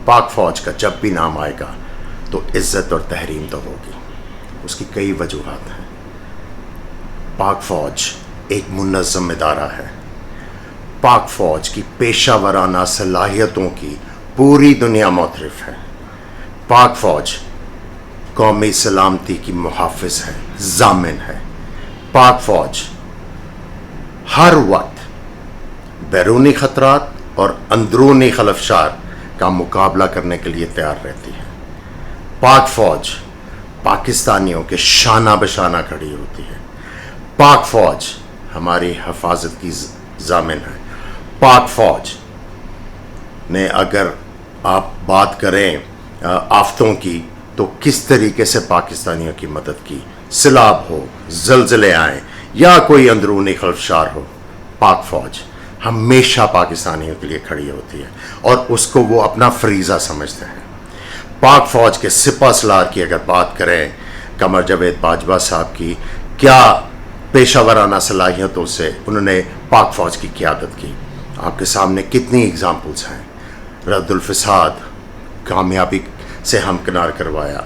پاک فوج کا جب بھی نام آئے گا تو عزت اور تحریم تو ہوگی. اس کی کئی وجوہات ہیں. پاک فوج ایک منظم ادارہ ہے. پاک فوج کی پیشہ ورانہ صلاحیتوں کی پوری دنیا معترف ہے. پاک فوج قومی سلامتی کی محافظ ہے، ضامن ہے. پاک فوج ہر وقت بیرونی خطرات اور اندرونی خلفشار کا مقابلہ کرنے کے لیے تیار رہتی ہے. پاک فوج پاکستانیوں کے شانہ بشانہ کھڑی ہوتی ہے. پاک فوج ہماری حفاظت کی ضامن ہے. پاک فوج نے اگر آپ بات کریں آفتوں کی تو کس طریقے سے پاکستانیوں کی مدد کی. سیلاب ہو، زلزلے آئیں یا کوئی اندرونی خلفشار ہو، پاک فوج ہمیشہ پاکستانیوں کے لیے کھڑی ہوتی ہے اور اس کو وہ اپنا فریضہ سمجھتے ہیں. پاک فوج کے سپہ سالار کی اگر بات کریں، قمر جاوید باجوہ صاحب کی، کیا پیشہ ورانہ صلاحیتوں سے انہوں نے پاک فوج کی قیادت کی. آپ کے سامنے کتنی اگزامپلس ہیں. رد الفساد کامیابی سے ہمکنار کروایا.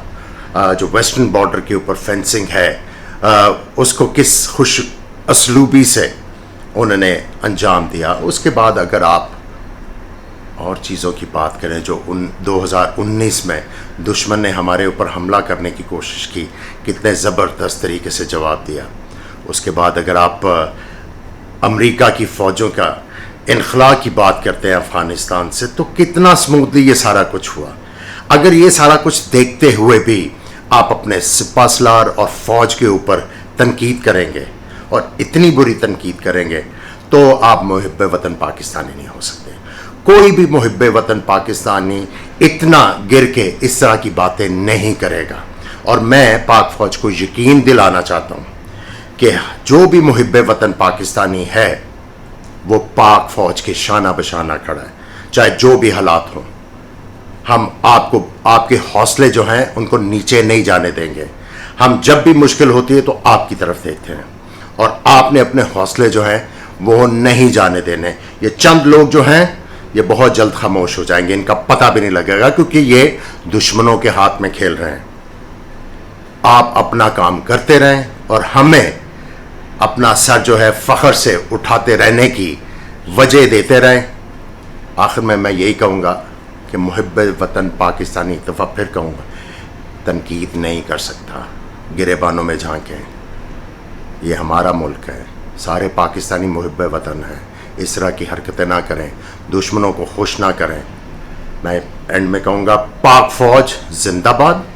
جو ویسٹرن بارڈر کے اوپر فینسنگ ہے اس کو کس خوش اسلوبی سے انہوں نے انجام دیا. اس کے بعد اگر آپ اور چیزوں کی بات کریں جو 2019 میں دشمن نے ہمارے اوپر حملہ کرنے کی کوشش کی، کتنے زبردست طریقے سے جواب دیا. اس کے بعد اگر آپ امریکہ کی فوجوں کا انخلاء کی بات کرتے ہیں افغانستان سے، تو کتنا سموتھلی یہ سارا کچھ ہوا. اگر یہ سارا کچھ دیکھتے ہوئے بھی آپ اپنے سپہ سالار اور فوج کے اوپر تنقید کریں گے اور اتنی بری تنقید کریں گے تو آپ محب وطن پاکستانی نہیں ہو سکتے. کوئی بھی محب وطن پاکستانی اتنا گر کے اس طرح کی باتیں نہیں کرے گا. اور میں پاک فوج کو یقین دلانا چاہتا ہوں کہ جو بھی محب وطن پاکستانی ہے وہ پاک فوج کے شانہ بشانہ کھڑا ہے، چاہے جو بھی حالات ہوں. ہم آپ کے حوصلے جو ہیں ان کو نیچے نہیں جانے دیں گے. ہم جب بھی مشکل ہوتی ہے تو آپ کی طرف دیکھتے ہیں اور آپ نے اپنے حوصلے جو ہیں وہ نہیں جانے دینے. یہ چند لوگ جو ہیں یہ بہت جلد خاموش ہو جائیں گے، ان کا پتہ بھی نہیں لگے گا کیونکہ یہ دشمنوں کے ہاتھ میں کھیل رہے ہیں. آپ اپنا کام کرتے رہیں اور ہمیں اپنا سر جو ہے فخر سے اٹھاتے رہنے کی وجہ دیتے رہیں. آخر میں یہی کہوں گا کہ محب وطن پاکستانی، ایک دفعہ پھر کہوں گا، تنقید نہیں کر سکتا. گریبانوں میں جھانکیں، یہ ہمارا ملک ہے، سارے پاکستانی محب وطن ہیں. اس طرح کی حرکتیں نہ کریں، دشمنوں کو خوش نہ کریں. میں اینڈ میں کہوں گا پاک فوج زندہ باد،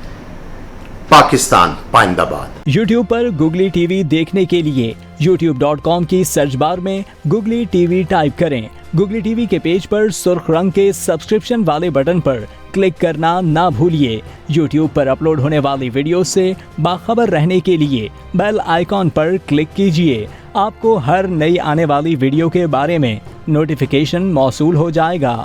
پاکستان پائندہ باد. یوٹیوب پر گوگلی ٹی وی دیکھنے کے لیے youtube.com کی سرچ بار میں گوگلی ٹی وی ٹائپ کریں. گوگلی ٹی وی کے پیج پر سرخ رنگ کے سبسکرپشن والے بٹن پر کلک کرنا نہ بھولیے. یوٹیوب پر اپلوڈ ہونے والی ویڈیو سے باخبر رہنے کے لیے بیل آئیکن پر کلک کیجیے. آپ کو ہر نئی آنے والی ویڈیو کے بارے میں نوٹیفیکیشن موصول ہو جائے گا.